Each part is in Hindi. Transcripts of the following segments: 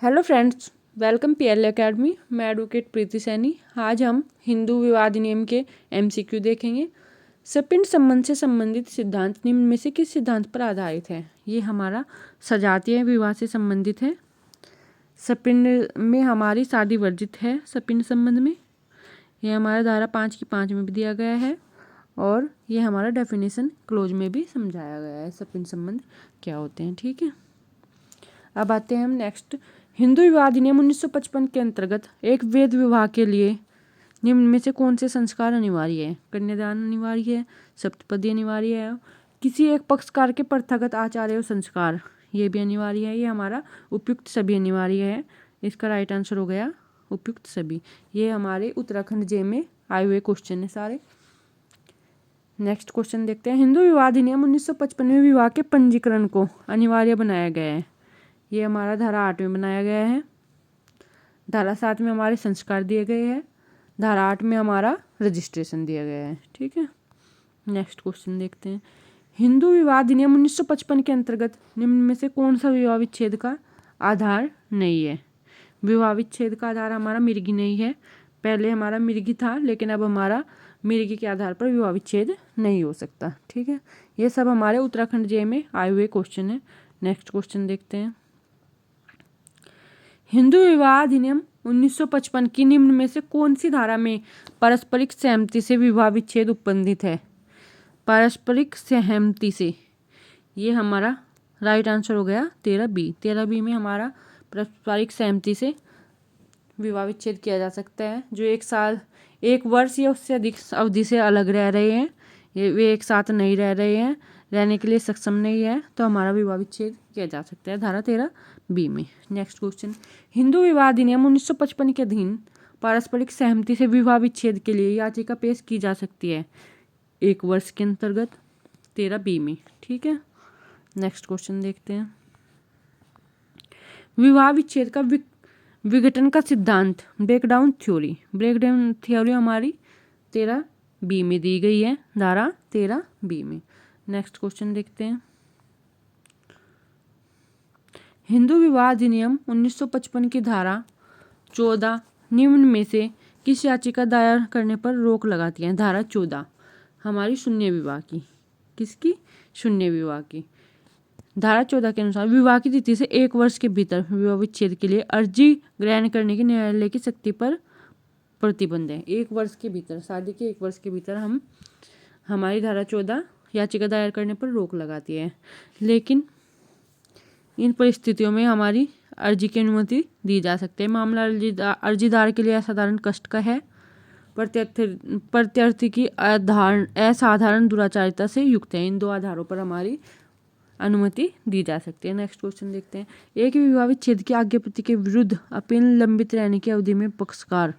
Hello friends, welcome PL academy. मैं एडवोकेट प्रीति सैनी। आज हम हिंदू विवाह अधिनियम के एमसीक्यू देखेंगे। सपिंड संबंध से संबंधित सिद्धांत निम्न में से किस सिद्धांत पर आधारित है? ये हमारा सजातीय विवाह से संबंधित है। सपिंड में हमारी शादी वर्जित है। सपिंड संबंध में ये हमारा धारा 5 की 5 में भी दिया गया है और ये हमारा डेफिनेशन क्लोज में भी समझाया गया है सपिंड संबंध क्या होते हैं। ठीक है, अब आते हैं हम नेक्स्ट। हिंदू विवाह अधिनियम 1955 के अंतर्गत एक वैध विवाह के लिए निम्न में से कौन से संस्कार अनिवार्य है? कन्यादान अनिवार्य है, सप्तपदी अनिवार्य है, किसी एक पक्षकार के प्रथागत आचार्य और संस्कार ये भी अनिवार्य है, ये हमारा उपयुक्त सभी अनिवार्य है। इसका राइट आंसर हो गया उपयुक्त सभी। ये हमारे उत्तराखंड जे में आए हुए क्वेश्चन है सारे। नेक्स्ट क्वेश्चन देखते हैं। हिंदू विवाह अधिनियम 1955 में विवाह के पंजीकरण को अनिवार्य बनाया गया है। ये हमारा धारा 8 में बनाया गया है। धारा 7 में हमारे संस्कार दिए गए हैं। धारा 8 में हमारा रजिस्ट्रेशन दिया गया है। ठीक है, नेक्स्ट क्वेश्चन देखते हैं। हिंदू विवाह अधिनियम 1955 के अंतर्गत निम्न में से कौन सा विवाह विच्छेद का आधार नहीं है? विवाह विच्छेद का आधार हमारा मिर्गी नहीं है। पहले हमारा मिर्गी था, लेकिन अब हमारा मिर्गी के आधार पर विवाह विच्छेद नहीं हो सकता। ठीक है, ये सब हमारे उत्तराखंड जे में आए हुए क्वेश्चन है। नेक्स्ट क्वेश्चन देखते हैं। हिंदू विवाह अधिनियम 1955 की निम्न में से कौन सी धारा में पारस्परिक सहमति से विवाह विच्छेद उपबंधित है? पारस्परिक सहमति से, ये हमारा राइट आंसर हो गया 13B। 13B में हमारा पारस्परिक सहमति से विवाह विच्छेद किया जा सकता है। जो 1 साल 1 वर्ष या उससे अधिक अवधि से अलग रह रहे हैं, वे एक साथ नहीं रह रहे हैं, रहने के लिए सक्षम नहीं है, तो हमारा विवाह विच्छेद किया जा सकता है धारा 13B में। Next question. हिंदू विवाह अधिनियम 1955 के अधीन पारस्परिक सहमति से विवाह विच्छेद के लिए याचिका पेश की जा सकती है 1 वर्ष के अंतर्गत 13B में। ठीक है, नेक्स्ट क्वेश्चन देखते हैं। विवाह विच्छेद का विघटन का सिद्धांत ब्रेकडाउन थ्योरी। ब्रेकडाउन थ्योरी हमारी 13B में दी गई है, धारा 13B में। नेक्स्ट क्वेश्चन देखते हैं। हिंदू विवाह अधिनियम 1955 की धारा 14 निम्न में से किस याचिका दायर करने पर रोक लगाती है? धारा 14 हमारी शून्य विवाह की। किसकी? शून्य विवाह की। धारा 14 के अनुसार विवाह की तिथि से 1 वर्ष के भीतर विवाह विच्छेद के लिए अर्जी ग्रहण करने की न्यायालय की शक्ति पर प्रतिबंध है। 1 वर्ष के भीतर, शादी के 1 वर्ष के भीतर हमारी धारा 14 याचिका दायर करने पर रोक लगाती है। लेकिन इन परिस्थितियों में हमारी अर्जी की अनुमति दी जा सकती है। मामला अर्जीदार के लिए असाधारण कष्ट का है, प्रत्यर्थी की असाधारण दुराचारिता से युक्त है। इन 2 आधारों पर हमारी अनुमति दी जा सकती है। नेक्स्ट क्वेश्चन देखते हैं। एक विवाह विच्छेद की आज्ञापति के विरुद्ध अपील लंबित रहने की अवधि में पक्षकार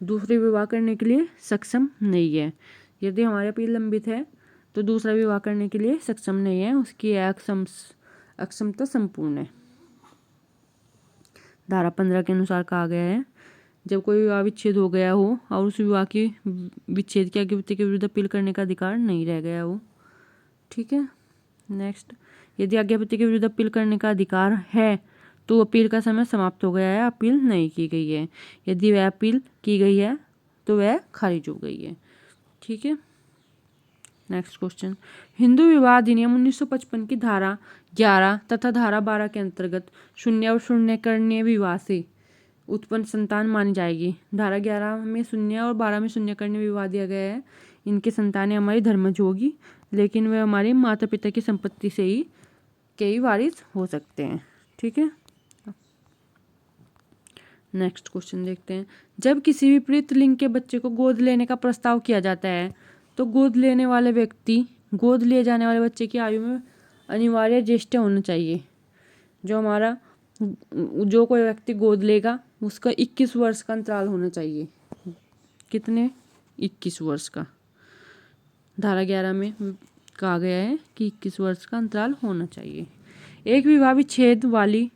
दूसरे विवाह करने के लिए सक्षम नहीं है। यदि हमारी अपील लंबित है तो दूसरा विवाह करने के लिए सक्षम नहीं है, उसकी अक्षमता संपूर्ण है। धारा 15 के अनुसार कहा गया है, जब कोई विवाह विच्छेद हो गया हो और उस विवाह की विच्छेद की आज्ञापति के विरुद्ध अपील करने का अधिकार नहीं रह गया हो। ठीक है, नेक्स्ट। यदि आज्ञापति के विरुद्ध अपील करने का अधिकार है तो अपील का समय समाप्त हो गया है, अपील नहीं की गई है। यदि वह अपील की गई है तो वह खारिज हो गई है। ठीक है, नेक्स्ट क्वेश्चन। हिंदू विवाह अधिनियम 1955 की धारा 11 तथा धारा 12 के अंतर्गत शून्य और शून्यकर्णीय विवाह से उत्पन्न संतान मानी जाएगी। धारा 11 में शून्य और 12 में शून्यकर्णीय विवाह दिया गया है। इनकी संतानें हमारी धर्मज होगी, लेकिन वे हमारे माता पिता की संपत्ति से ही कई वारिस हो सकते हैं। ठीक है, नेक्स्ट क्वेश्चन देखते हैं। जब किसी विपरीत लिंग के बच्चे को गोद लेने का प्रस्ताव किया जाता है तो गोद लेने वाले व्यक्ति गोद लिए जाने वाले बच्चे की आयु में अनिवार्य ज्येष्ठ होना चाहिए। जो कोई व्यक्ति गोद लेगा उसका 21 वर्ष का अंतराल होना चाहिए। कितने? 21 वर्ष का। धारा 11 में कहा गया है कि 21 वर्ष का अंतराल होना चाहिए। एक विवाह विच्छेद वाली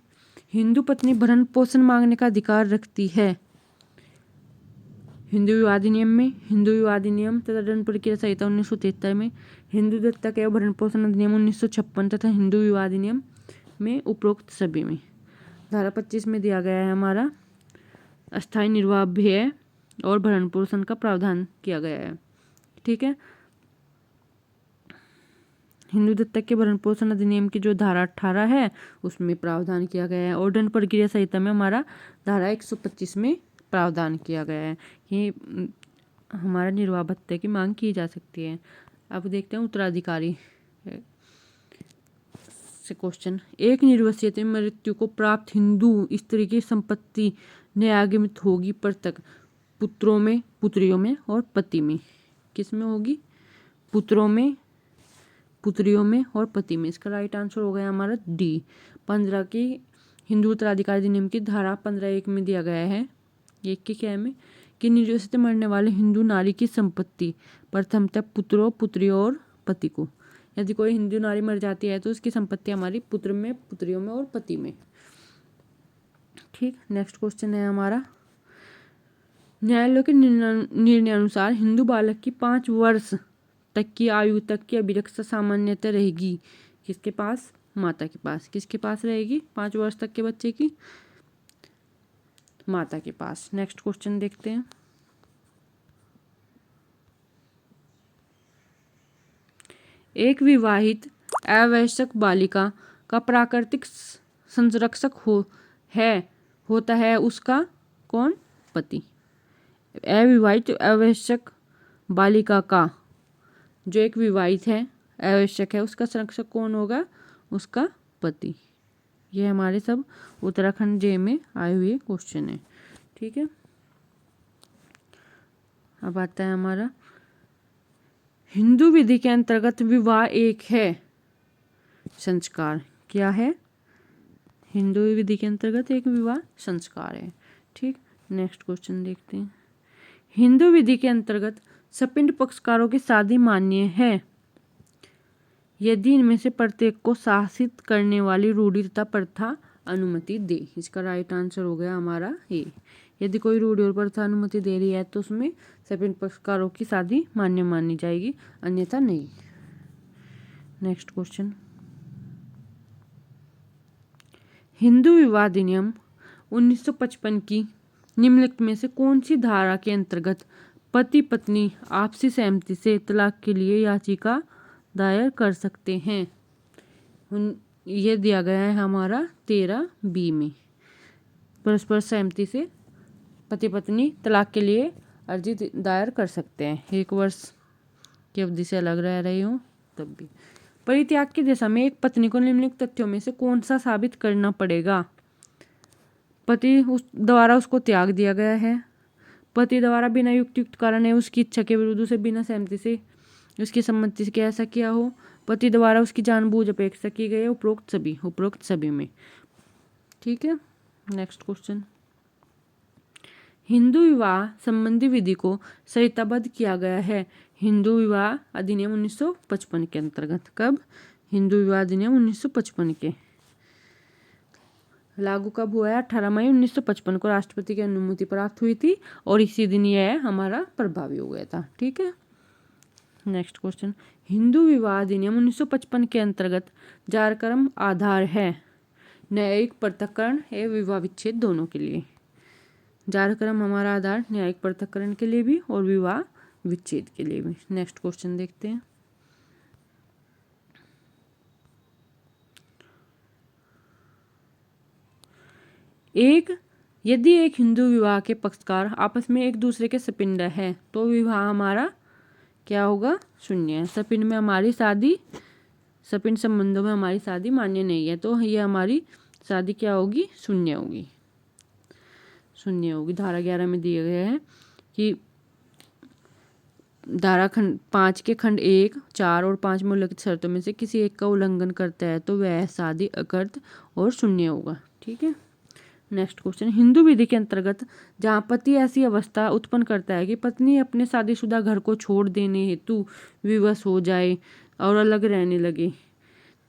हिंदू पत्नी भरण पोषण मांगने का अधिकार रखती है। हिंदू विवाह अधिनियम में, हिंदू विवाह अधिनियम तथा दंड प्रक्रिया संहिता 1973 में, हिंदू दत्तक एवं भरण पोषण अधिनियम 1956 तथा हिंदू विवाह अधिनियम में, उपरोक्त सभी में। धारा 25 में दिया गया है हमारा अस्थायी निर्वाह व्यय और भरण पोषण का प्रावधान किया गया है। ठीक है, हिंदू दत्तक के भरण पोषण अधिनियम की जो धारा 18 है उसमें प्रावधान किया गया है और दंड प्रक्रिया संहिता में हमारा धारा 125 में प्रावधान किया गया है कि हमारा निर्वाह भत्ते की मांग की जा सकती है। अब देखते हैं उत्तराधिकारी से क्वेश्चन। एक निर्वसित मृत्यु को प्राप्त हिंदू स्त्री की संपत्ति न्यायागमित होगी पर तक पुत्रों में, पुत्रियों में और पति में। किस में होगी? पुत्रों में, पुत्रियों में और पति में। इसका राइट आंसर हो गया हमारा डी। 15 की हिंदू उत्तराधिकार अधिनियम की धारा 15(1) में दिया गया है, एक के क्या में, कि निर्वसित मरने वाले हिंदू नारी की संपत्ति प्रथमतः पुत्रों, पुत्रियों और पति को। यदि कोई हिंदू नारी मर जाती है तो उसकी संपत्ति हमारी पुत्र में, पुत्रियों में और पति में। ठीक, नेक्स्ट क्वेश्चन है हमारा, न्यायालय के निर्णयानुसार हिंदू बालक की 5 वर्ष तक की आयु तक की अभिरक्षा सामान्यतः रहेगी किसके पास? माता के पास। किसके पास रहेगी 5 वर्ष तक के बच्चे की? माता के पास। नेक्स्ट क्वेश्चन देखते हैं, एक विवाहित अवयस्क बालिका का प्राकृतिक संरक्षक होता है उसका कौन? पति। अविवाहित अवयस्क बालिका का, जो एक विवाहित है, अवयस्क है, उसका संरक्षक कौन होगा? उसका पति। ये हमारे सब उत्तराखंड जे में आए हुए क्वेश्चन है। ठीक है, अब आता है हमारा, हिंदू विधि के अंतर्गत विवाह एक है संस्कार। क्या है? हिंदू विधि के अंतर्गत एक विवाह संस्कार है। ठीक, नेक्स्ट क्वेश्चन देखते हैं, हिंदू विधि के अंतर्गत सपिंड पक्षकारों की शादी मान्य है यदि इनमें से प्रत्येक को शासित करने वाली रूढ़ि तथा प्रथा अनुमति दे। इसका राइट आंसर हो गया हमारा ए। यदि कोई रूढ़ि और प्रथा अनुमति दे रही है तो उसमें सपिंड पक्षकारों की शादी मान्य मानी जाएगी, अन्यथा नहीं। नेक्स्ट क्वेश्चन, हिंदू विवाह अधिनियम 1955 की निम्नलिखित में से कौन सी धारा के अंतर्गत पति पत्नी आपसी सहमति से तलाक के लिए याचिका दायर कर सकते हैं? यह दिया गया है हमारा 13B में। परस्पर सहमति से पति पत्नी तलाक के लिए अर्जी दायर कर सकते हैं, 1 वर्ष की अवधि से अलग रह रहे हो तब भी। परित्याग की दशा में एक पत्नी को निम्नलिखित तथ्यों में से कौन सा साबित करना पड़ेगा? पति द्वारा उसको त्याग दिया गया है, पति द्वारा बिना युक्त कारण है उसकी इच्छा के विरुद्ध उसे बिना सहमति से उसकी सम्मति से ऐसा किया हो, पति द्वारा उसकी जानबूझ अपेक्षा की गई है, उपरोक्त सभी में। ठीक है, नेक्स्ट क्वेश्चन, हिंदू विवाह संबंधी विधि को संहिताबद्ध किया गया है हिंदू विवाह अधिनियम 1955 के अंतर्गत। कब? हिंदू विवाह अधिनियम 1955 के लागू कब हुआ है? 18 मई 1955 को राष्ट्रपति की अनुमति प्राप्त हुई थी और इसी दिन यह हमारा प्रभावी हो गया था। ठीक है, नेक्स्ट क्वेश्चन, हिंदू विवाह अधिनियम 1955 के अंतर्गत जारक्रम आधार है न्यायिक पृथक्करण एवं विवाह विच्छेद दोनों के लिए। जारक्रम हमारा आधार न्यायिक पृथक्करण के लिए भी और विवाह विच्छेद के लिए भी। नेक्स्ट क्वेश्चन देखते हैं, यदि एक हिंदू विवाह के पक्षकार आपस में एक दूसरे के सपिंड है तो विवाह हमारा क्या होगा? शून्य है। सपिंड में हमारी शादी, सपिंड संबंधों में हमारी शादी मान्य नहीं है तो ये हमारी शादी क्या होगी? शून्य होगी, शून्य होगी। धारा 11 में दिया गया है कि धारा 5 के खंड 1, 4 और 5 में उल्लिखित शर्तों में से किसी एक का उल्लंघन करता है तो वह शादी अकर्त और शून्य होगा। ठीक है, नेक्स्ट क्वेश्चन, हिंदू विधि के अंतर्गत जहाँ पति ऐसी अवस्था उत्पन्न करता है कि पत्नी अपने शादीशुदा घर को छोड़ देने हेतु विवश हो जाए और अलग रहने लगे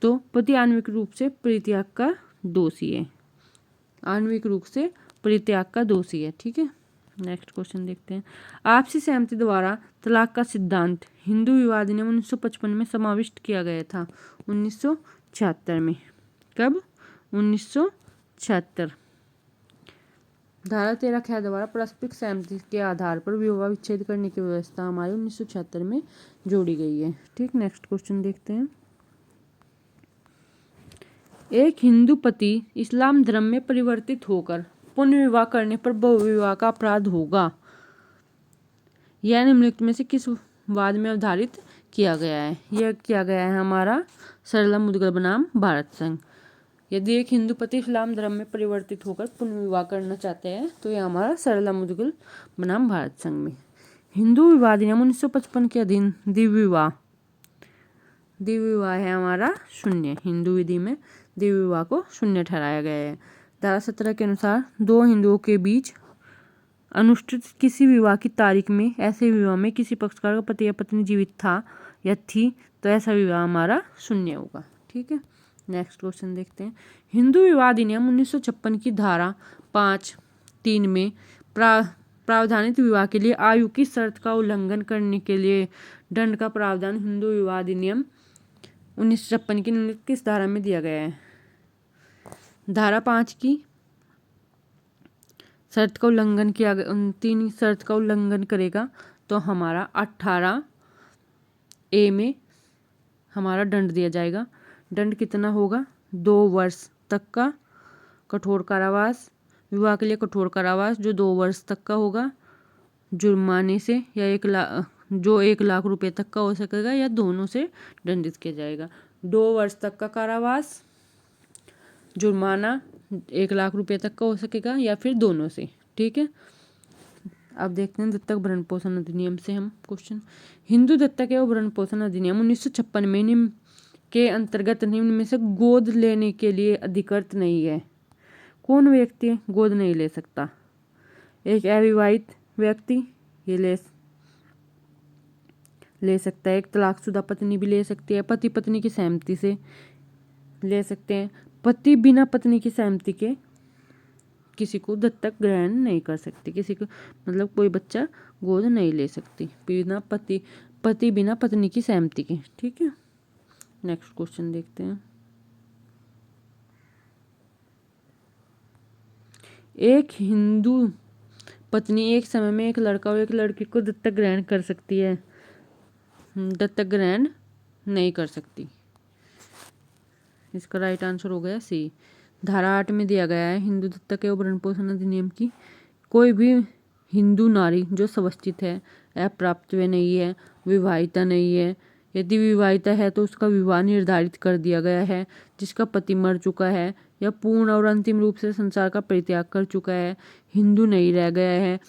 तो पति आणविक रूप से परित्याग का दोषी है, आणविक रूप से परित्याग का दोषी है। ठीक है, नेक्स्ट क्वेश्चन देखते हैं, आपसी सहमति द्वारा तलाक का सिद्धांत हिंदू विवाह अधिनियम 1955 में समाविष्ट किया गया था 1976 में। कब? 1976 76। धारा 13 ख्या द्वारा पारस्परिक सहमति के आधार पर विवाह विच्छेद करने की व्यवस्था हमारे 1976 में जोड़ी गई है। ठीक, नेक्स्ट क्वेश्चन देखते हैं। एक हिंदू पति इस्लाम धर्म में परिवर्तित होकर पुनः विवाह करने पर बहुविवाह का अपराध होगा। यह निम्नलिखित में से किस वाद में आधारित किया गया है? यह किया गया है हमारा सरला मुद्गल बनाम भारत संघ। यदि एक हिंदू पति इस्लाम धर्म में परिवर्तित होकर पुनः विवाह करना चाहते हैं तो यह हमारा सरला मुद्गल बनाम भारत संघ में। हिंदू विवाह अधिनियम 1955 के अधीन द्विविवाह है हमारा शून्य। हिंदू विधि में द्विविवाह को शून्य ठहराया गया है। धारा 17 के अनुसार दो हिंदुओं के बीच अनुष्ठित किसी विवाह की तारीख में ऐसे विवाह में किसी पक्षकार का पति या पत्नी जीवित था या थी तो ऐसा विवाह हमारा शून्य होगा। ठीक है, नेक्स्ट क्वेश्चन देखते हैं। हिंदू विवाह अधिनियम 1956 की धारा 5(3) में प्रावधानित विवाह के लिए आयु की शर्त का उल्लंघन करने के लिए दंड का प्रावधान हिंदू विवाह अधिनियम 1956 की निम्नलिखित किस धारा में दिया गया है? धारा 5 की शर्त का उल्लंघन किया, 3 शर्त का उल्लंघन करेगा तो हमारा 18A में हमारा दंड दिया जाएगा। दंड कितना होगा? 2 वर्ष तक का कठोर कारावास, विवाह के लिए कठोर कारावास जो 2 वर्ष तक का होगा, जुर्माने से या 1 लाख रुपए तक का हो सकेगा या दोनों से दंडित किया जाएगा। 2 वर्ष तक का कारावास, जुर्माना 1 लाख रुपए तक का हो सकेगा या फिर दोनों से। ठीक है, अब देखते हैं दत्तक भरण पोषण अधिनियम से हम क्वेश्चन। हिंदू दत्तक एवं भरण पोषण अधिनियम 1956 में निम्न के अंतर्गत निम्न में से गोद लेने के लिए अधिकृत नहीं है। कौन व्यक्ति गोद नहीं ले सकता? एक अविवाहित व्यक्ति ये ले सकता है। एक तलाकशुदा पत्नी भी ले सकती है। पति पत्नी की सहमति से ले सकते हैं। पति बिना पत्नी की सहमति के किसी को दत्तक ग्रहण नहीं कर सकती। किसी को मतलब कोई बच्चा गोद नहीं ले सकती बिना पति बिना पत्नी की सहमति के। ठीक है, नेक्स्ट क्वेश्चन देखते हैं। एक हिंदू पत्नी एक समय में एक लड़का और एक लड़की को दत्तक ग्रहण कर सकती है, दत्तक ग्रहण नहीं कर सकती। इसका राइट आंसर हो गया सी। धारा 8 में दिया गया है हिंदू दत्तक एवं भरण पोषण अधिनियम की कोई भी हिंदू नारी जो सवस्थित है, अप्राप्त नहीं है, विवाहिता नहीं है, यदि विवाहिता है तो उसका विवाह निर्धारित कर दिया गया है, जिसका पति मर चुका है या पूर्ण और अंतिम रूप से संसार का परित्याग कर चुका है, हिंदू नहीं रह गया है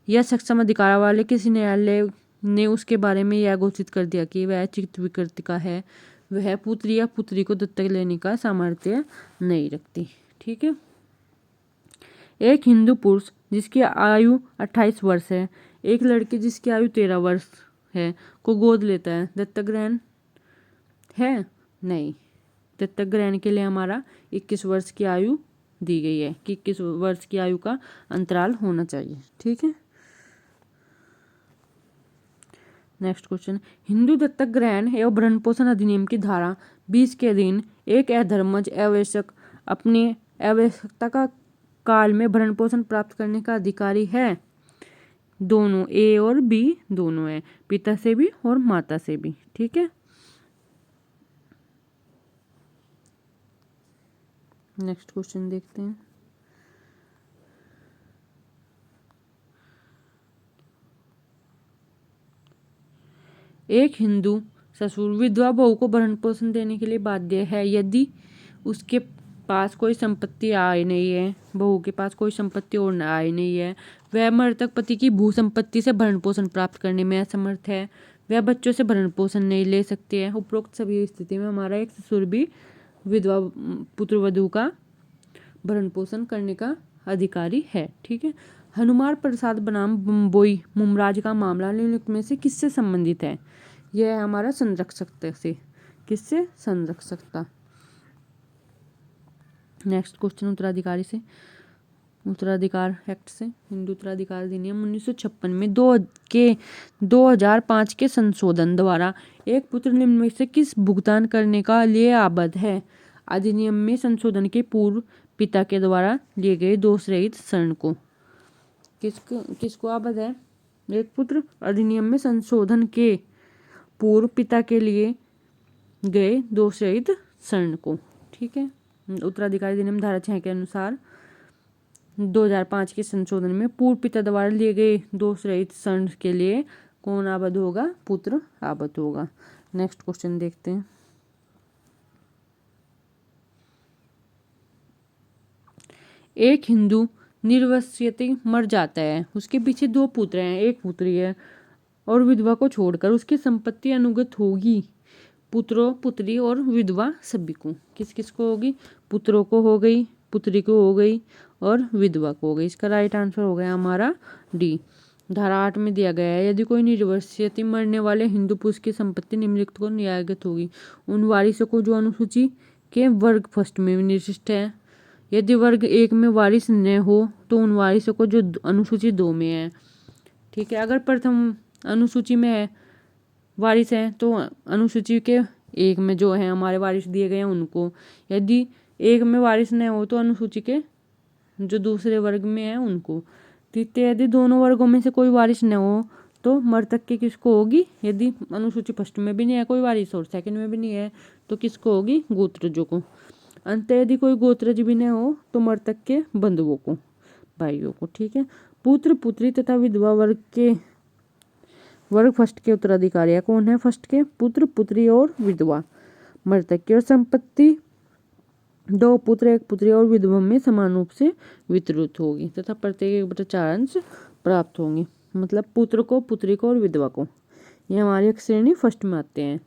या सक्षम अधिकार वाले किसी न्यायालय ने उसके बारे में यह घोषित कर दिया कि वह चित्त विकृतिका है, वह पुत्री या पुत्री को दत्तक लेने का सामर्थ्य नहीं रखती। ठीक है, एक हिंदू पुरुष जिसकी आयु 28 वर्ष है, एक लड़की जिसकी आयु 13 वर्ष है को गोद लेता है, दत्तक ग्रहण है? नहीं। दत्तक ग्रहण के लिए हमारा 21 वर्ष की आयु दी गई है कि 21 वर्ष की आयु का अंतराल होना चाहिए। ठीक है, नेक्स्ट क्वेश्चन। हिंदू दत्तक ग्रहण एवं भरण पोषण अधिनियम की धारा 20 के अधीन एक अधर्मज आवश्यक अपनी आवश्यकता का काल में भरण पोषण प्राप्त करने का अधिकारी है। दोनों ए और बी दोनों है, पिता से भी और माता से भी। ठीक है, नेक्स्ट क्वेश्चन देखते हैं। एक हिंदू ससुर विधवा बहू को भरण पोषण देने के लिए बाध्य है यदि उसके पास कोई संपत्ति आय नहीं है, बहू के पास कोई संपत्ति और आय नहीं है, वह मृतक पति की भू संपत्ति से भरण पोषण प्राप्त करने में असमर्थ है, वह बच्चों से भरण पोषण नहीं ले सकती है। उपरोक्त सभी स्थिति में हमारा एक ससुर भी विधवा पुत्र वधू का भरण पोषण करने का अधिकारी है। ठीक है, हनुमान प्रसाद बनाम बम्बोई मुमराज का मामला निम्नलिखित में से किससे संबंधित है? यह है हमारा संरक्षकता से। किससे? संरक्षकता। नेक्स्ट क्वेश्चन उत्तराधिकारी से, उत्तराधिकार एक्ट से। हिंदू उत्तराधिकार अधिनियम 1956 में 2005 के संशोधन द्वारा एक पुत्र निम्न में से किस भुगतान करने का लिए आबद्ध है? अधिनियम में संशोधन के पूर्व पिता के द्वारा लिए गए दोष रहित शरण को। किसको आप बताएं? एक पुत्र अधिनियम में संशोधन के पूर्व पिता के लिए गए दोष रहित शरण को। ठीक है। उत्तराधिकारी अधिनियम धारा 6 के अनुसार 2005 के संशोधन में पूर्व पिता द्वारा लिए गए दोष रहित शरण के लिए कौन आबद्ध होगा? पुत्र आबद्ध होगा। नेक्स्ट क्वेश्चन देखते हैं। एक हिंदू निर्वस्यति मर जाता है, उसके पीछे 2 पुत्र हैं, एक पुत्री है, और विधवा को छोड़कर उसकी संपत्ति अनुगत होगी पुत्रों, पुत्री और विधवा सभी को। किस किस को होगी? पुत्रों को हो गई, पुत्री को हो गई और विधवा को हो गई। इसका राइट आंसर हो गया हमारा डी। धारा 8 में दिया गया है, यदि कोई निर्वस्यति मरने वाले हिंदू पुरुष की संपत्ति निम्नलिखित को न्यायगत होगी उन वारिसों को जो अनुसूची के वर्ग फर्स्ट में निर्दिष्ट है। यदि वर्ग 1 में वारिस न हो तो उन वारिसों को जो अनुसूची 2 में है। ठीक है। अगर प्रथम अनुसूची में है वारिस हैं तो अनुसूची के 1 में जो है हमारे वारिस दिए गए हैं उनको। यदि 1 में वारिस न हो तो अनुसूची के जो दूसरे वर्ग में है उनको। तृतीय, यदि दोनों वर्गों में से कोई वारिस न हो तो मृतक की किसको होगी? यदि अनुसूची फर्स्ट में भी नहीं है कोई वारिस और सेकंड में भी नहीं है तो किसको होगी? गोत्रजों को। अंत, यदि कोई गोत्रज भी न हो तो मृतक के बंधुओं को, भाइयों को। ठीक है। पुत्र, पुत्री तथा विधवा वर्ग फर्स्ट के उत्तराधिकारी है। कौन है फर्स्ट के? पुत्र, पुत्री और विधवा मृतक की। और संपत्ति 2 पुत्र 1 पुत्री और विधवा में समान रूप से वितरित होगी तथा प्रत्येक 1/4 अंश प्राप्त होंगे। मतलब पुत्र को, पुत्री को और विधवा को। ये हमारी श्रेणी फर्स्ट में आते हैं।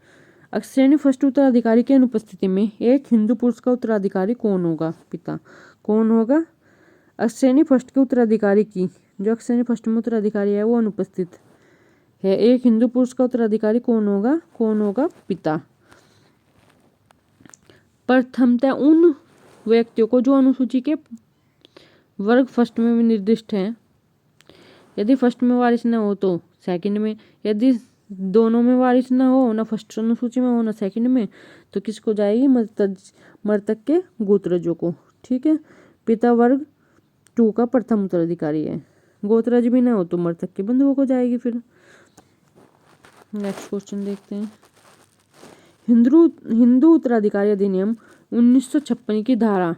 श्रेणी फर्स्ट उत्तराधिकारी की अनुपस्थिति में एक हिंदू पुरुष का उत्तराधिकारी कौन होगा? पिता। कौन होगा? श्रेणी फर्स्ट के उत्तराधिकारी की जो श्रेणी फर्स्ट में उत्तराधिकारी है वो अनुपस्थित है। एक हिंदू पुरुष का उत्तराधिकारी कौन होगा? कौन होगा? पिता। प्रथमतः उन व्यक्तियों को जो अनुसूची के वर्ग फर्स्ट में भी निर्दिष्ट हैं। यदि फर्स्ट में वारिस न हो तो सेकंड में। यदि दोनों में वारिस न हो, ना फर्स्ट अनुसूची में हो ना सेकंड में, तो किसको जाएगी? मृतक के गोत्रजों को। ठीक है। पिता वर्ग 2 का प्रथम उत्तराधिकारी है। गोत्रज भी न हो तो मृतक के बंधुओं को जाएगी। फिर नेक्स्ट क्वेश्चन देखते हैं। हिंदू उत्तराधिकारी अधिनियम 1956 की धारा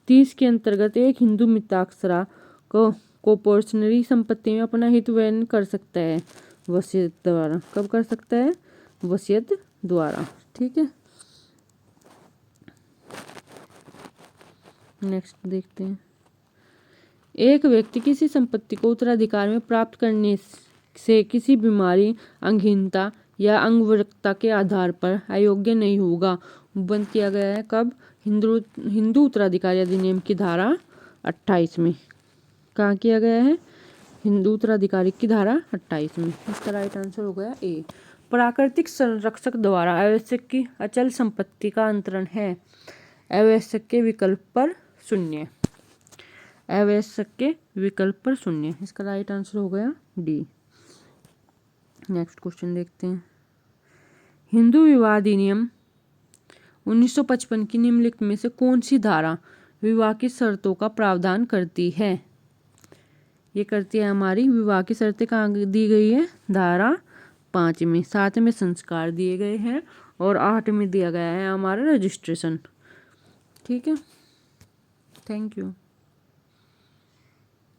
30 के अंतर्गत एक हिंदू मिताक्षरा को पर्सनली संपत्ति में अपना हित व्ययन कर सकता है वसीयत द्वारा। कब कर सकता है? वसीयत द्वारा। ठीक है। नेक्स्ट देखते हैं। एक व्यक्ति किसी संपत्ति को उत्तराधिकार में प्राप्त करने से किसी बीमारी, अंगहीनता या अंगवैकल्यता के आधार पर अयोग्य नहीं होगा। बंद किया गया है कब? हिंदू उत्तराधिकारी अधिनियम की धारा 28 में। कहाँ किया गया है? हिंदू उत्तराधिकारी की धारा 28 में। इसका राइट आंसर हो गया ए। प्राकृतिक संरक्षक द्वारा आवश्यक की अचल संपत्ति का अंतरण है। आवश्यक के विकल्प पर 0। आवश्यक के विकल्प पर 0। इसका राइट आंसर हो गया डी। नेक्स्ट क्वेश्चन देखते हैं। हिंदू विवाह अधिनियम 1955 की निम्नलिखित में से कौन सी धारा विवाह की शर्तों का प्रावधान करती है? ये करती है हमारी विवाह की शर्तें कहाँ दी गई है? धारा 5 में। 7 में संस्कार दिए गए हैं और 8 में दिया गया है हमारा रजिस्ट्रेशन। ठीक है। Thank you.